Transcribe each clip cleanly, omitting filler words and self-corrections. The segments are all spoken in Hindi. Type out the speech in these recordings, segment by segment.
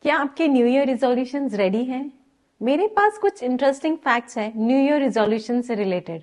क्या आपके न्यू ईयर रिजोल्यूशंस रेडी हैं? मेरे पास कुछ इंटरेस्टिंग फैक्ट्स हैं न्यू ईयर रिजोल्यूशन से रिलेटेड।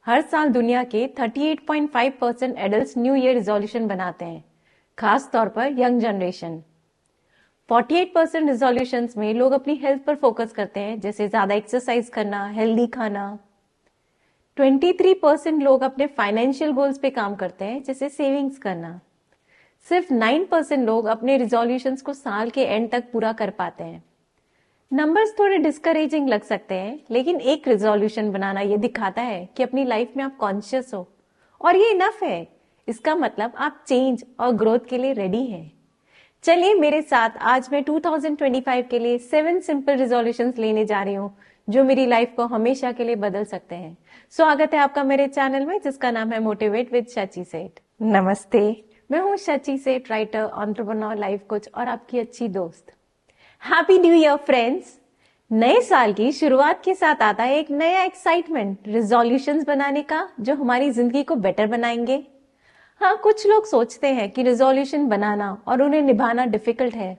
हर साल दुनिया के 38.5% एडल्ट्स न्यू ईयर रिजोल्यूशन बनाते हैं, खास तौर पर यंग जनरेशन। 48% रिजोल्यूशंस में लोग अपनी हेल्थ पर फोकस करते हैं, जैसे ज्यादा एक्सरसाइज करना, हेल्दी खाना। 23% लोग अपने फाइनेंशियल गोल्स पे काम करते हैं, जैसे सेविंग्स करना। सिर्फ 9% लोग अपने रिजोल्यूशंस को साल के एंड तक पूरा कर पाते हैं। नंबर्स थोड़े डिस्करेजिंग लग सकते हैं, लेकिन एक रिजोल्यूशन बनाना ये दिखाता है कि अपनी लाइफ में आप कॉन्शियस हो और ये इनफ है। इसका मतलब आप चेंज और ग्रोथ के लिए रेडी हैं। चलिए मेरे साथ आज मैं 2025 के लिए 7 सिंपल रिजोल्यूशंस लेने जा रही हूँ जो मेरी लाइफ को हमेशा के लिए बदल सकते हैं। स्वागत है आपका मेरे चैनल में, जिसका नाम है मोटिवेट विद शची सेठ। नमस्ते, मैं हूँ शची सेठ, राइटर, एंटरप्रेन्योर, लाइफ कोच और आपकी अच्छी दोस्त। Happy new year friends. नए साल की शुरुआत के साथ आता है एक नया एक्साइटमेंट, रिजोल्यूशंस बनाने का जो हमारी जिंदगी को बेटर बनाएंगे। हाँ, कुछ लोग सोचते हैं कि रिजोल्यूशन बनाना और उन्हें निभाना डिफिकल्ट है,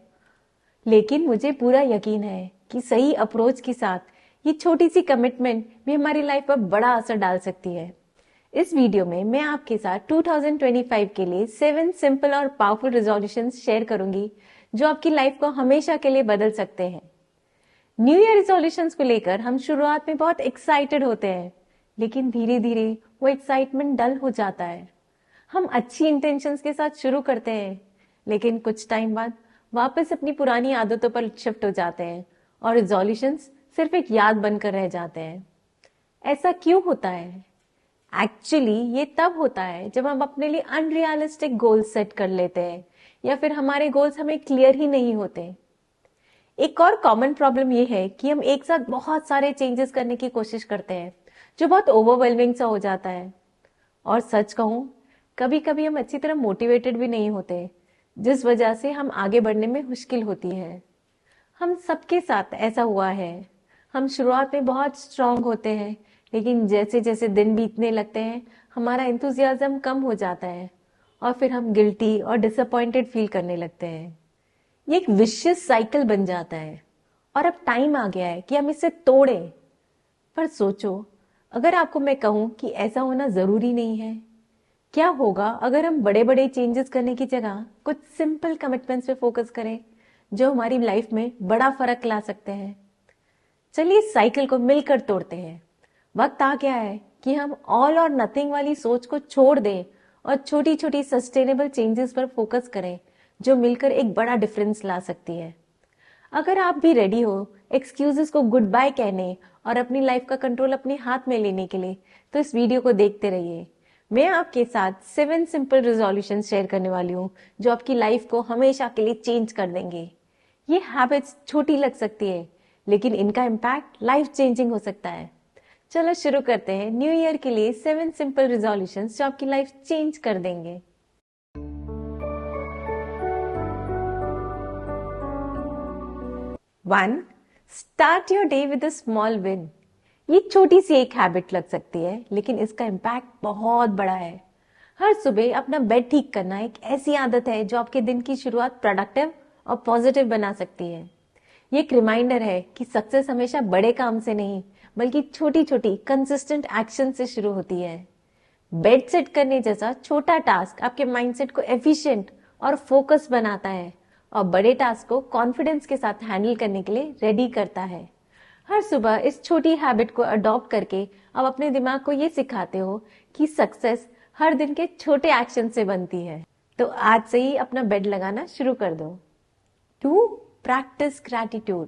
लेकिन मुझे पूरा यकीन है कि सही अप्रोच के साथ ये छोटी सी कमिटमेंट भी हमारी लाइफ पर बड़ा असर डाल सकती है। इस वीडियो में मैं आपके साथ 2025 के लिए 7 सिंपल और पावरफुल रिजोल्यूशंस शेयर करूंगी जो आपकी लाइफ को हमेशा के लिए बदल सकते हैं। न्यू ईयर रिजोल्यूशंस को लेकर हम शुरुआत में बहुत एक्साइटेड होते हैं, लेकिन धीरे धीरे वो एक्साइटमेंट डल हो जाता है। हम अच्छी इंटेंशंस के साथ शुरू करते हैं, लेकिन कुछ टाइम बाद वापस अपनी पुरानी आदतों पर शिफ्ट हो जाते हैं और रिजोल्यूशंस सिर्फ एक याद बनकर रह जाते हैं। ऐसा क्यों होता है? एक्चुअली ये तब होता है जब हम अपने लिए अनरियलिस्टिक गोल्स सेट कर लेते हैं या फिर हमारे गोल्स हमें क्लियर ही नहीं होते। एक और कॉमन प्रॉब्लम ये है कि हम एक साथ बहुत सारे चेंजेस करने की कोशिश करते हैं, जो बहुत ओवरवेलमिंग सा हो जाता है। और सच कहूं, कभी कभी हम अच्छी तरह मोटिवेटेड भी नहीं होते, जिस वजह से हम आगे बढ़ने में मुश्किल होती है। हम सबके साथ ऐसा हुआ है। हम शुरुआत में बहुत स्ट्रांग होते हैं, लेकिन जैसे जैसे दिन बीतने लगते हैं हमारा एंथुजियाज्म कम हो जाता है और फिर हम गिल्टी और डिसअपॉइंटेड फील करने लगते हैं। ये एक विशियस साइकिल बन जाता है और अब टाइम आ गया है कि हम इसे तोड़ें। पर सोचो, अगर आपको मैं कहूं कि ऐसा होना जरूरी नहीं है, क्या होगा अगर हम बड़े बड़े चेंजेस करने की जगह कुछ सिंपल कमिटमेंट्स पे फोकस करें जो हमारी लाइफ में बड़ा फर्क ला सकते हैं। चलिए इस साइकिल को मिलकर तोड़ते हैं। वक्त आ गया है कि हम ऑल और नथिंग वाली सोच को छोड़ दें और छोटी छोटी सस्टेनेबल चेंजेस पर फोकस करें जो मिलकर एक बड़ा डिफरेंस ला सकती है। अगर आप भी रेडी हो एक्सक्यूजेस को गुड बाय कहने और अपनी लाइफ का कंट्रोल अपने हाथ में लेने के लिए, तो इस वीडियो को देखते रहिए। मैं आपके साथ 7 सिंपल रिजोल्यूशन शेयर करने वाली हूँ जो आपकी लाइफ को हमेशा के लिए चेंज कर देंगे। ये हैबिट्स छोटी लग सकती है, लेकिन इनका इम्पैक्ट लाइफ चेंजिंग हो सकता है। चलो शुरू करते हैं न्यू ईयर के लिए 7 सिंपल रिजोल्यूशंस जो आपकी लाइफ चेंज कर देंगे। 1. Start your day with a small win. ये छोटी सी एक हैबिट लग सकती है, लेकिन इसका इम्पैक्ट बहुत बड़ा है। हर सुबह अपना बेड ठीक करना एक ऐसी आदत है जो आपके दिन की शुरुआत प्रोडक्टिव और पॉजिटिव बना सकती है। ये एक रिमाइंडर है कि सक्सेस हमेशा बड़े काम से नहीं, बल्कि छोटी छोटी कंसिस्टेंट एक्शन से शुरू होती है। बेड सेट करने जैसा छोटा टास्क आपके माइंडसेट को एफिशिएंट और फोकस बनाता है और बड़े टास्क को कॉन्फिडेंस के साथ हैंडल करने के लिए रेडी करता है। हर सुबह इस छोटी हैबिट को अडॉप्ट करके आप अपने दिमाग को ये सिखाते हो कि सक्सेस हर दिन के छोटे एक्शन से बनती है। तो आज से ही अपना बेड लगाना शुरू कर दो। 2. Practice gratitude.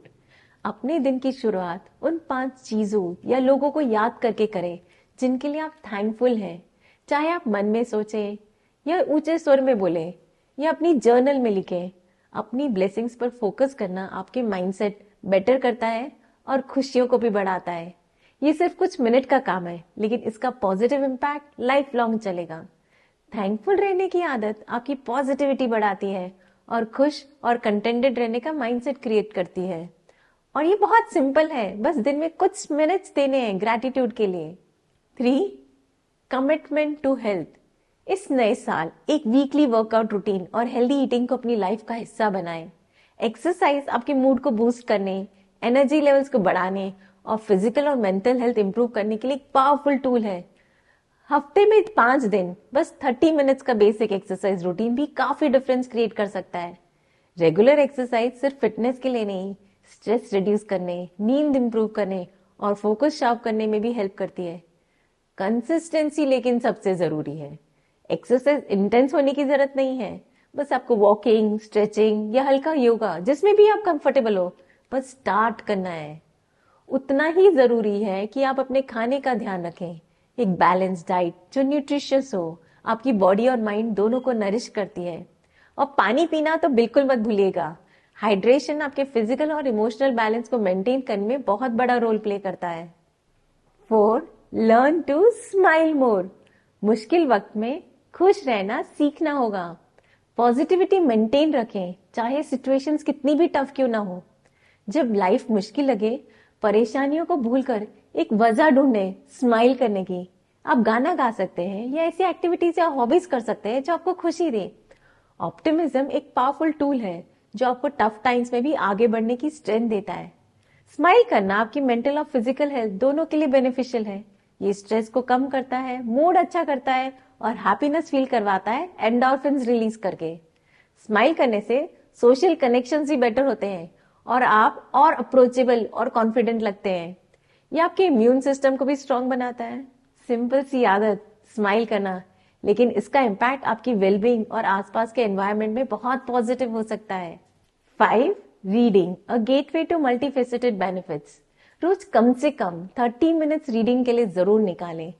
अपने दिन की शुरुआत उन 5 चीजों या लोगों को याद करके करें जिनके लिए आप थैंकफुल हैं। चाहे आप मन में सोचें या ऊंचे स्वर में बोलें या अपनी जर्नल में लिखें। अपनी ब्लेसिंग्स पर फोकस करना आपके माइंडसेट बेटर करता है और खुशियों को भी बढ़ाता है। ये सिर्फ कुछ मिनट का काम है, लेकिन इसका पॉजिटिव इम्पैक्ट लाइफ लॉन्ग चलेगा। थैंकफुल रहने की आदत आपकी पॉजिटिविटी बढ़ाती है और खुश और कंटेंटेड रहने का माइंडसेट क्रिएट करती है। और ये बहुत सिंपल है, बस दिन में कुछ मिनट्स देने हैं ग्रैटिट्यूड के लिए। 3. Commitment to health. इस नए साल एक वीकली वर्कआउट रूटीन और हेल्दी ईटिंग को अपनी लाइफ का हिस्सा बनाएं। एक्सरसाइज आपके मूड को बूस्ट करने, एनर्जी लेवल्स को बढ़ाने और फिजिकल और मेंटल हेल्थ इंप्रूव करने के लिए एक पावरफुल टूल है। हफ्ते में 5 दिन बस 30 मिनट्स का बेसिक एक्सरसाइज रूटीन भी काफी डिफरेंस क्रिएट कर सकता है। रेगुलर एक्सरसाइज सिर्फ फिटनेस के लिए नहीं, स्ट्रेस रिड्यूस करने, नींद इंप्रूव करने और फोकस शार्प करने में भी हेल्प करती है। कंसिस्टेंसी लेकिन सबसे जरूरी है। एक्सरसाइज इंटेंस होने की जरूरत नहीं है, बस आपको वॉकिंग, स्ट्रेचिंग या हल्का योगा जिसमें भी आप कंफर्टेबल हो, बस स्टार्ट करना है। उतना ही जरूरी है कि आप अपने खाने का ध्यान रखें। एक बैलेंस डाइट जो न्यूट्रिशियस हो, आपकी बॉडी और माइंड दोनों को नरिश करती है। और पानी पीना तो बिल्कुल मत भूलिएगा। हाइड्रेशन आपके फिजिकल और इमोशनल बैलेंस को मेंटेन करने में बहुत बड़ा रोल प्ले करता है। 4. Learn to smile more. मुश्किल वक्त में खुश रहना सीखना होगा। पॉजिटिविटी मेंटेन रखें, चाहे सिचुएशंस कितनी भी टफ क्यों ना हो। जब लाइफ मुश्किल लगे, परेशानियों को भूलकर एक वजह ढूंढे स्माइल करने की। आप गाना गा सकते हैं या ऐसी एक्टिविटीज या हॉबीज कर सकते हैं जो आपको खुशी दे। ऑप्टिमिज्म एक पावरफुल टूल है जो आपको टफ टाइम्स में भी आगे बढ़ने की स्ट्रेंथ देता है। स्माइल करना आपकी मेंटल और फिजिकल हेल्थ दोनों के लिए बेनिफिशियल है। ये स्ट्रेस को कम करता है, मूड अच्छा करता है और हैप्पीनेस फील करवाता है एंडोर्फिन्स रिलीज करके। स्माइल करने से सोशल कनेक्शंस भी बेटर होते हैं और आप और अप्रोचेबल और कॉन्फिडेंट लगते हैं। ये आपके इम्यून सिस्टम को भी स्ट्रांग बनाता है। सिंपल सी आदत स्माइल करना, लेकिन इसका इम्पैक्ट आपकी वेलबींग और आसपास के एनवायरनमेंट में बहुत पॉजिटिव हो सकता है। 5. Reading, a gateway to multifaceted benefits. रोज कम से कम 30 मिनट्स रीडिंग के लिए जरूर निकालें।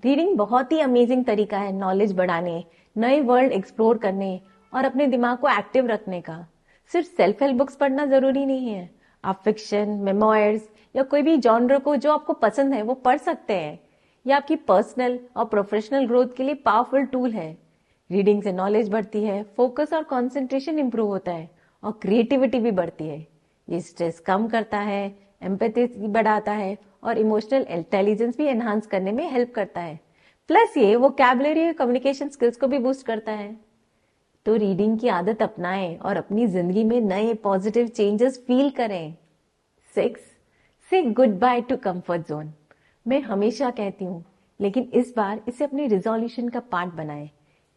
रीडिंग बहुत ही अमेजिंग तरीका है नॉलेज बढ़ाने, नए वर्ल्ड एक्सप्लोर करने और अपने दिमाग को एक्टिव रखने का। सिर्फ सेल्फ हेल्प बुक्स पढ़ना जरूरी नहीं है। आप फिक्शन, मेमोयर्स या कोई भी जॉनर को जो आपको पसंद है वो पढ़ सकते हैं। यह आपकी पर्सनल और प्रोफेशनल ग्रोथ के लिए पावरफुल टूल है। रीडिंग से नॉलेज बढ़ती है, फोकस और कंसंट्रेशन इंप्रूव होता है और क्रिएटिविटी भी बढ़ती है। ये स्ट्रेस कम करता है, एम्पैथी बढ़ाता है और इमोशनल इंटेलिजेंस भी एनहांस करने में हेल्प करता है। प्लस ये वोकैबुलरी और कम्युनिकेशन स्किल्स को भी बूस्ट करता है। तो रीडिंग की आदत अपनाएं और अपनी जिंदगी में नए पॉजिटिव चेंजेस फील करें। 6. से good by two comfort zone. मैं हमेशा कहती हूँ, लेकिन इस बार इसे अपने रिजोल्यूशन का पार्ट बनाएं।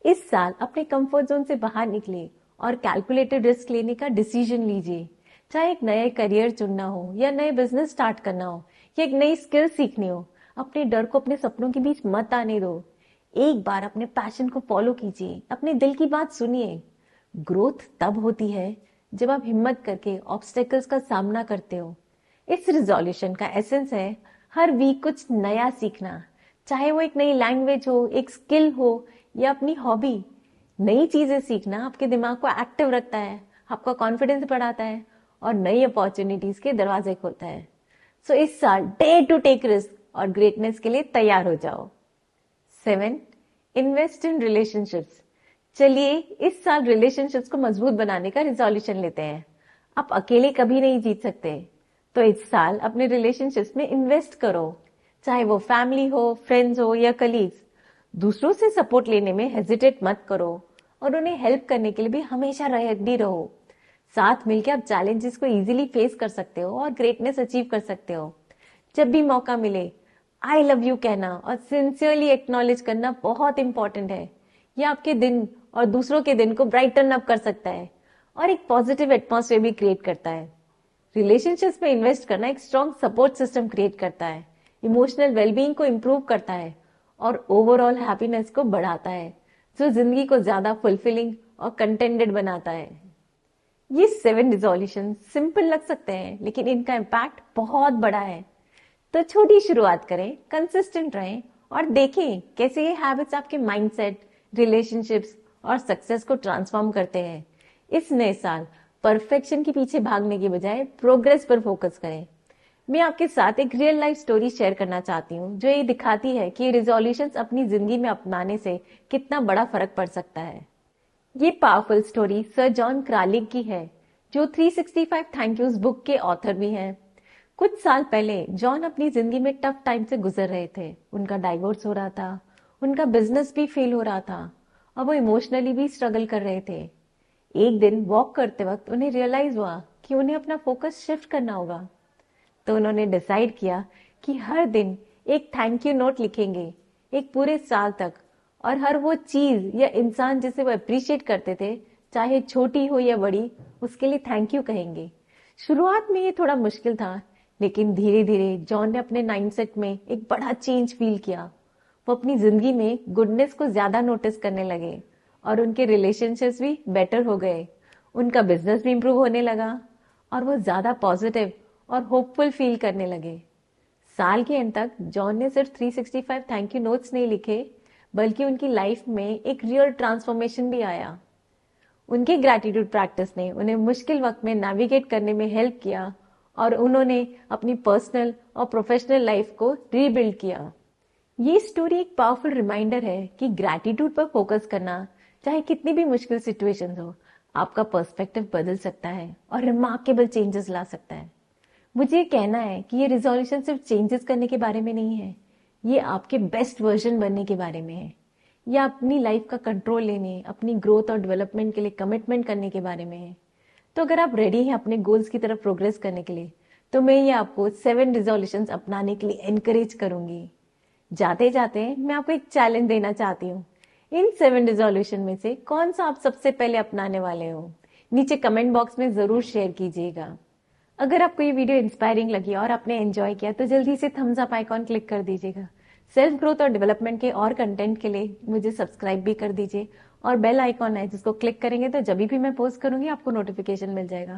इस साल अपने कंफर्ट जोन से बाहर निकले और कैलकुलेटेड रिस्क लेने का डिसीजन लीजिए। चाहे एक नया करियर चुनना हो या नए बिजनेस स्टार्ट करना हो या एक नई स्किल सीखनी हो, अपने डर को अपने सपनों के बीच मत आने दो। एक बार अपने पैशन को फॉलो कीजिए, अपने दिल की बात सुनिए। ग्रोथ तब होती है जब आप हिम्मत करके ऑब्स्टेकल्स का सामना करते हो। इस रिजोल्यूशन का एसेंस है हर वीक कुछ नया सीखना, चाहे वो एक नई लैंग्वेज हो, एक स्किल हो या अपनी हॉबी। नई चीजें सीखना आपके दिमाग को एक्टिव रखता है, आपका कॉन्फिडेंस बढ़ाता है और नई अपॉर्चुनिटीज के दरवाजे खोलता है। सो इस साल डेयर टू टेक रिस्क और ग्रेटनेस के लिए तैयार हो जाओ। 7. Invest in relationships. चलिए इस साल रिलेशनशिप्स को मजबूत बनाने का रिजोल्यूशन लेते हैं। आप अकेले कभी नहीं जीत सकते, तो इस साल अपने रिलेशनशिप्स में इन्वेस्ट करो, चाहे वो फैमिली हो, फ्रेंड्स हो या कलीग्स। दूसरों से सपोर्ट लेने में हेजिटेट मत करो और उन्हें हेल्प करने के लिए भी हमेशा रेडी रहो। साथ मिलकर आप चैलेंजेस को इजीली फेस कर सकते हो और ग्रेटनेस अचीव कर सकते हो। जब भी मौका मिले आई लव यू कहना और सिंसियरली एक्नॉलेज करना बहुत इंपॉर्टेंट है। यह आपके दिन और दूसरों के दिन को ब्राइटन अप कर सकता है और एक पॉजिटिव एटमॉस्फेयर भी क्रिएट करता है। रिलेशनशिप्स में इन्वेस्ट करना एक स्ट्रॉन्ग सपोर्ट सिस्टम क्रिएट करता है, इमोशनल वेलबींग को इंप्रूव करता है और ओवरऑल हैप्पीनेस को बढ़ाता है, जो जिंदगी को ज्यादा फुलफिलिंग और कंटेंटेड बनाता है। ये 7 रिजोल्यूशन सिंपल लग सकते हैं, लेकिन इनका इम्पैक्ट बहुत बड़ा है। तो छोटी शुरुआत करें, कंसिस्टेंट रहें और देखें कैसे ये हैबिट्स आपके माइंडसेट, रिलेशनशिप्स और सक्सेस को ट्रांसफॉर्म करते हैं। इस नए साल परफेक्शन के पीछे भागने की बजाय प्रोग्रेस पर फोकस करें। मैं आपके साथ एक रियल लाइफ स्टोरी शेयर करना चाहती हूँ जो ये दिखाती है कि रिजोल्यूशंस अपनी जिंदगी में अपनाने से कितना बड़ा फर्क पड़ सकता है। ये पावरफुल स्टोरी सर जॉन क्रालिक की है, जो 365 थैंक यूज बुक के ऑथर भी हैं। कुछ साल पहले जॉन अपनी जिंदगी में टफ टाइम से गुजर रहे थे। उनका डाइवोर्स हो रहा था, उनका बिजनेस भी फेल हो रहा था और वो इमोशनली भी स्ट्रगल कर रहे थे। एक दिन वॉक करते वक्त उन्हें रियलाइज हुआ कि उन्हें अपना फोकस शिफ्ट करना होगा। तो उन्होंने डिसाइड किया कि हर दिन एक थैंक यू नोट लिखेंगे, एक पूरे साल तक। और हर वो चीज या इंसान जिसे वो अप्रिशिएट करते थे, चाहे छोटी हो या बड़ी, उसके लिए थैंक यू कहेंगे। शुरुआत में ये थोड़ा मुश्किल था, लेकिन धीरे धीरे जॉन ने अपने माइंडसेट में एक बड़ा चेंज फील किया। वो अपनी जिंदगी में गुडनेस को ज्यादा नोटिस करने लगे और उनके रिलेशनशिप्स भी बेटर हो गए। उनका बिजनेस भी इंप्रूव होने लगा और वो ज्यादा पॉजिटिव और होपफुल फील करने लगे। साल के एंड तक जॉन ने सिर्फ 365 थैंक यू नोट्स नहीं लिखे, बल्कि उनकी लाइफ में एक रियल ट्रांसफॉर्मेशन भी आया। उनके ग्रैटिट्यूड प्रैक्टिस ने उन्हें मुश्किल वक्त में नेविगेट करने में हेल्प किया और उन्होंने अपनी पर्सनल और प्रोफेशनल लाइफ को रीबिल्ड किया। ये स्टोरी एक पावरफुल रिमाइंडर है कि ग्रैटिट्यूड पर फोकस करना, चाहे कितनी भी मुश्किल सिचुएशंस हो, आपका पर्सपेक्टिव बदल सकता है और रिमार्केबल चेंजेस ला सकता है। मुझे कहना है कि ये रिजोल्यूशन सिर्फ चेंजेस करने के बारे में नहीं है, ये आपके बेस्ट वर्जन बनने के बारे में है। या अपनी लाइफ का कंट्रोल लेने, अपनी ग्रोथ और डेवलपमेंट के लिए कमिटमेंट करने के बारे में है। तो अगर आप रेडी हैं अपने गोल्स की तरफ प्रोग्रेस करने के लिए, तो मैं ये आपको 7 रिजोल्यूशंस अपनाने के लिए एनकरेज करूंगी। जाते जाते मैं आपको एक चैलेंज देना चाहती हूँ। इन 7 रिजोल्यूशन में से कौन सा आप सबसे पहले अपनाने वाले हो? नीचे कमेंट बॉक्स में जरूर शेयर कीजिएगा। अगर आपको ये वीडियो इंस्पायरिंग लगी और आपने एंजॉय किया, तो जल्दी से थम्स अप आइकॉन क्लिक कर दीजिएगा। सेल्फ ग्रोथ और डेवलपमेंट के और कंटेंट के लिए मुझे सब्सक्राइब भी कर दीजिए और बेल आइकॉन है जिसको क्लिक करेंगे तो जब भी मैं पोस्ट करूंगी आपको नोटिफिकेशन मिल जाएगा।